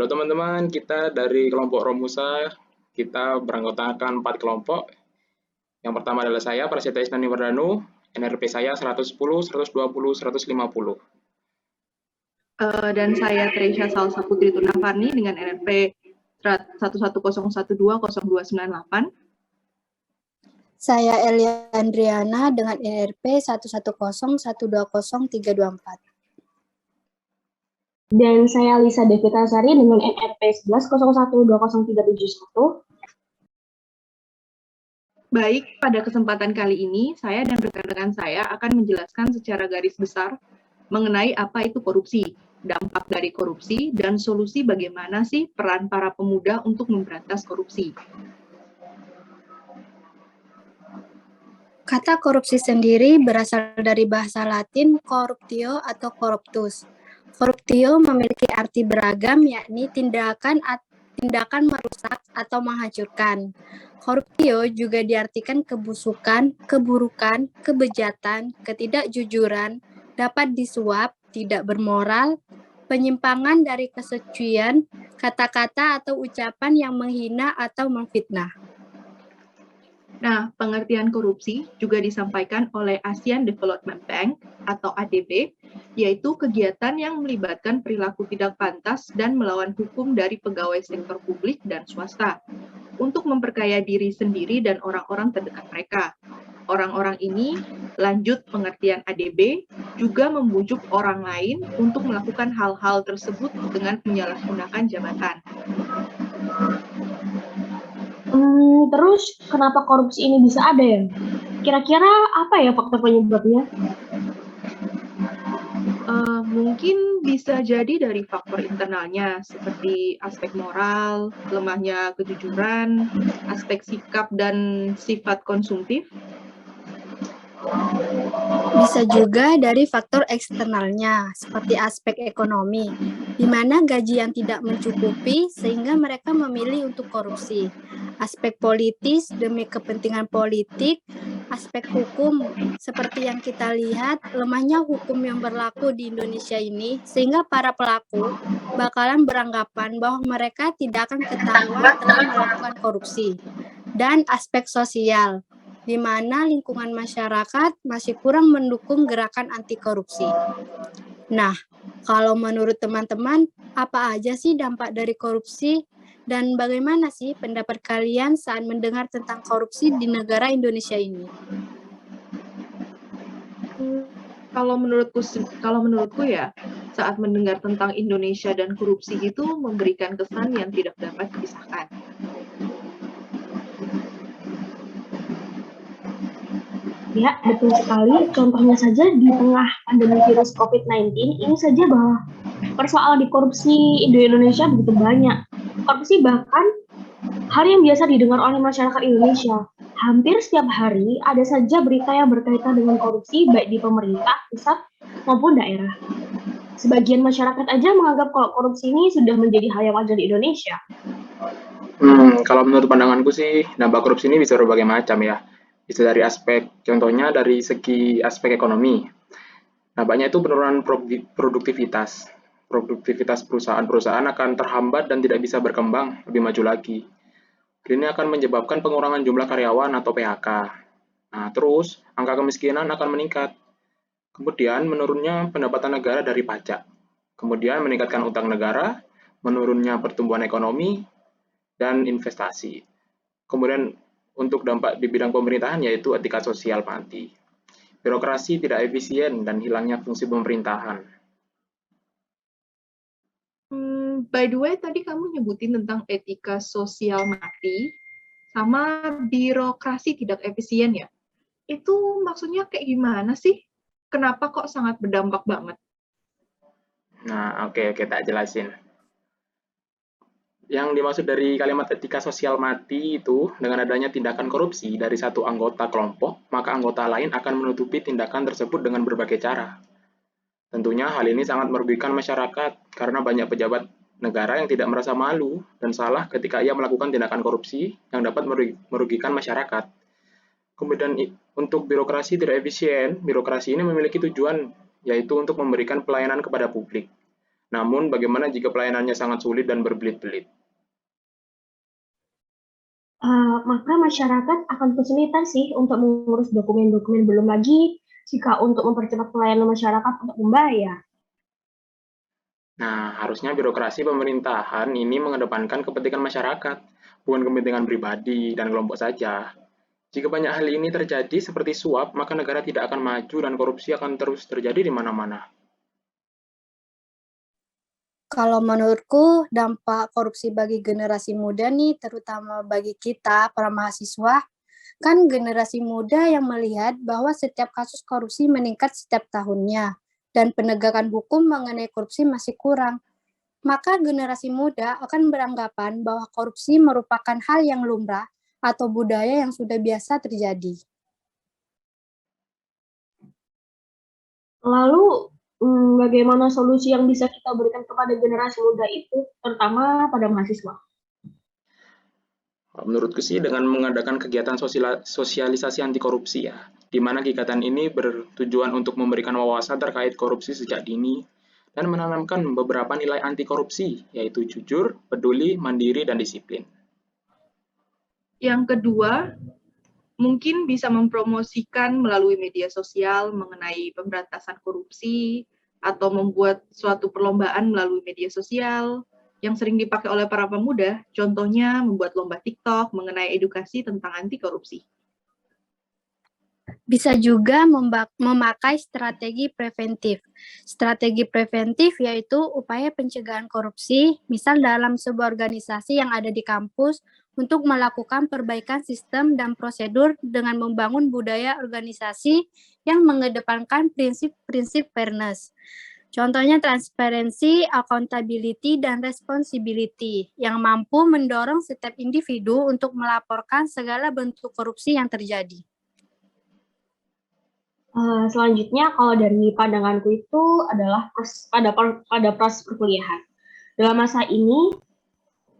Halo teman-teman, kita dari kelompok Romusa, kita beranggotakan 4 kelompok. Yang pertama adalah saya, Prasetya Isnani Wardanu, NRP saya 110, 120, 150. Dan saya Tresya Salsa Putri Tunafarni dengan NRP 1101201298. Saya Elia Andriana dengan NRP 1101203204. Dan saya Lisa Devita Sari dengan NRP 1101200371. Baik, pada kesempatan kali ini, saya dan rekan-rekan saya akan menjelaskan secara garis besar mengenai apa itu korupsi, dampak dari korupsi, dan solusi bagaimana sih peran para pemuda untuk memberantas korupsi. Kata korupsi sendiri berasal dari bahasa Latin corruptio atau corruptus. Corruptio memiliki arti beragam, yakni tindakan merusak atau menghancurkan. Corruptio juga diartikan kebusukan, keburukan, kebejatan, ketidakjujuran, dapat disuap, tidak bermoral, penyimpangan dari kesucian, kata-kata atau ucapan yang menghina atau memfitnah. Nah, pengertian korupsi juga disampaikan oleh Asian Development Bank atau ADB, yaitu kegiatan yang melibatkan perilaku tidak pantas dan melawan hukum dari pegawai sektor publik dan swasta untuk memperkaya diri sendiri dan orang-orang terdekat mereka. Orang-orang ini, lanjut pengertian ADB, juga membujuk orang lain untuk melakukan hal-hal tersebut dengan menyalahgunakan jabatan. Terus kenapa korupsi ini bisa ada ya? Kira-kira apa ya faktor penyebabnya? Mungkin bisa jadi dari faktor internalnya, seperti aspek moral, lemahnya kejujuran, aspek sikap dan sifat konsumtif. Bisa juga dari faktor eksternalnya, seperti aspek ekonomi, di mana gaji yang tidak mencukupi sehingga mereka memilih untuk korupsi. Aspek politis demi kepentingan politik, aspek hukum, seperti yang kita lihat, lemahnya hukum yang berlaku di Indonesia ini, sehingga para pelaku bakalan beranggapan bahwa mereka tidak akan ketahuan telah melakukan korupsi. Dan aspek sosial, di mana lingkungan masyarakat masih kurang mendukung gerakan anti korupsi. Nah, kalau menurut teman-teman, apa aja sih dampak dari korupsi? Dan bagaimana sih pendapat kalian saat mendengar tentang korupsi di negara Indonesia ini? Kalau menurutku ya, saat mendengar tentang Indonesia dan korupsi itu memberikan kesan yang tidak dapat dipisahkan. Ya, betul sekali. Contohnya saja di tengah pandemi virus COVID-19, ini saja bahwa persoalan di korupsi di Indonesia begitu banyak. Korupsi bahkan hal yang biasa didengar oleh masyarakat Indonesia. Hampir setiap hari ada saja berita yang berkaitan dengan korupsi baik di pemerintah, pusat, maupun daerah. Sebagian masyarakat aja menganggap kalau korupsi ini sudah menjadi hal yang wajar di Indonesia. Kalau menurut pandanganku sih, dampak korupsi ini bisa berbagai macam ya. Bisa dari contohnya dari segi aspek ekonomi. Dampaknya itu penurunan produktivitas. Produktivitas perusahaan-perusahaan akan terhambat dan tidak bisa berkembang lebih maju lagi. Ini akan menyebabkan pengurangan jumlah karyawan atau PHK. Nah, terus angka kemiskinan akan meningkat. Kemudian menurunnya pendapatan negara dari pajak. Kemudian meningkatkan utang negara, menurunnya pertumbuhan ekonomi, dan investasi. Kemudian untuk dampak di bidang pemerintahan yaitu etika sosial mati. Birokrasi tidak efisien dan hilangnya fungsi pemerintahan. By the way, tadi kamu nyebutin tentang etika sosial mati sama birokrasi tidak efisien ya. Itu maksudnya kayak gimana sih? Kenapa kok sangat berdampak banget? Nah, oke, tak jelasin. Yang dimaksud dari kalimat etika sosial mati itu, dengan adanya tindakan korupsi dari satu anggota kelompok, maka anggota lain akan menutupi tindakan tersebut dengan berbagai cara. Tentunya hal ini sangat merugikan masyarakat, karena banyak pejabat negara yang tidak merasa malu dan salah ketika ia melakukan tindakan korupsi yang dapat merugikan masyarakat. Kemudian untuk birokrasi tidak efisien, birokrasi ini memiliki tujuan, yaitu untuk memberikan pelayanan kepada publik. Namun, bagaimana jika pelayanannya sangat sulit dan berbelit-belit? Maka masyarakat akan kesulitan sih untuk mengurus dokumen-dokumen, belum lagi jika untuk mempercepat pelayanan masyarakat untuk membayar. Nah, harusnya birokrasi pemerintahan ini mengedepankan kepentingan masyarakat, bukan kepentingan pribadi dan kelompok saja. Jika banyak hal ini terjadi seperti suap, maka negara tidak akan maju dan korupsi akan terus terjadi di mana-mana. Kalau menurutku, dampak korupsi bagi generasi muda nih, terutama bagi kita, para mahasiswa, kan generasi muda yang melihat bahwa setiap kasus korupsi meningkat setiap tahunnya, dan penegakan hukum mengenai korupsi masih kurang. Maka generasi muda akan beranggapan bahwa korupsi merupakan hal yang lumrah atau budaya yang sudah biasa terjadi. Lalu, bagaimana solusi yang bisa kita berikan kepada generasi muda itu, terutama pada mahasiswa? Menurutku sih dengan mengadakan kegiatan sosialisasi anti korupsi ya, di mana kegiatan ini bertujuan untuk memberikan wawasan terkait korupsi sejak dini dan menanamkan beberapa nilai anti korupsi, yaitu jujur, peduli, mandiri, dan disiplin. Yang kedua, mungkin bisa mempromosikan melalui media sosial mengenai pemberantasan korupsi atau membuat suatu perlombaan melalui media sosial yang sering dipakai oleh para pemuda, contohnya membuat lomba TikTok mengenai edukasi tentang anti korupsi. Bisa juga memakai strategi preventif. Strategi preventif yaitu upaya pencegahan korupsi, misal dalam sebuah organisasi yang ada di kampus, untuk melakukan perbaikan sistem dan prosedur dengan membangun budaya organisasi yang mengedepankan prinsip-prinsip fairness. Contohnya transparency, accountability, dan responsibility yang mampu mendorong setiap individu untuk melaporkan segala bentuk korupsi yang terjadi. Selanjutnya, kalau dari pandanganku itu adalah pada proses perkuliahan. Dalam masa ini,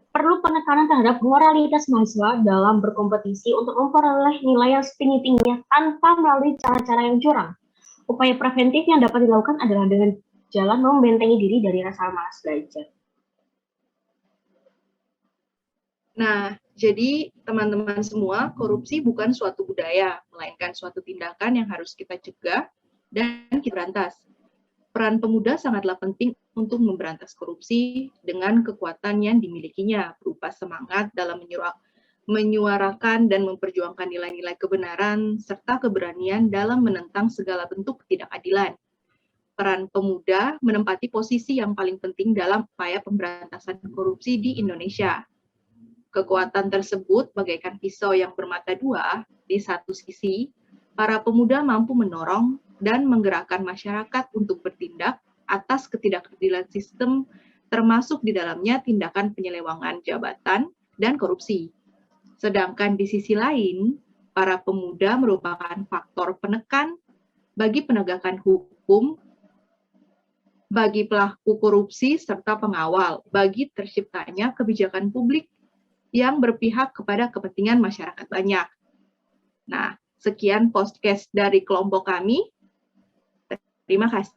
perlu penekanan terhadap moralitas mahasiswa dalam berkompetisi untuk memperoleh nilai yang setinggi-tingginya tanpa melalui cara-cara yang curang. Upaya preventif yang dapat dilakukan adalah dengan jalan membentengi diri dari rasa malas belajar. Nah, jadi teman-teman semua, korupsi bukan suatu budaya, melainkan suatu tindakan yang harus kita cegah dan kita berantas. Peran pemuda sangatlah penting untuk memberantas korupsi dengan kekuatan yang dimilikinya, berupa semangat dalam menyuarakan dan memperjuangkan nilai-nilai kebenaran, serta keberanian dalam menentang segala bentuk ketidakadilan. Peran pemuda menempati posisi yang paling penting dalam upaya pemberantasan korupsi di Indonesia. Kekuatan tersebut bagaikan pisau yang bermata dua. Di satu sisi, para pemuda mampu mendorong dan menggerakkan masyarakat untuk bertindak atas ketidakadilan sistem, termasuk di dalamnya tindakan penyelewengan jabatan dan korupsi. Sedangkan di sisi lain, para pemuda merupakan faktor penekan bagi penegakan hukum, bagi pelaku korupsi, serta pengawal bagi terciptanya kebijakan publik yang berpihak kepada kepentingan masyarakat banyak. Nah, sekian podcast dari kelompok kami. Terima kasih.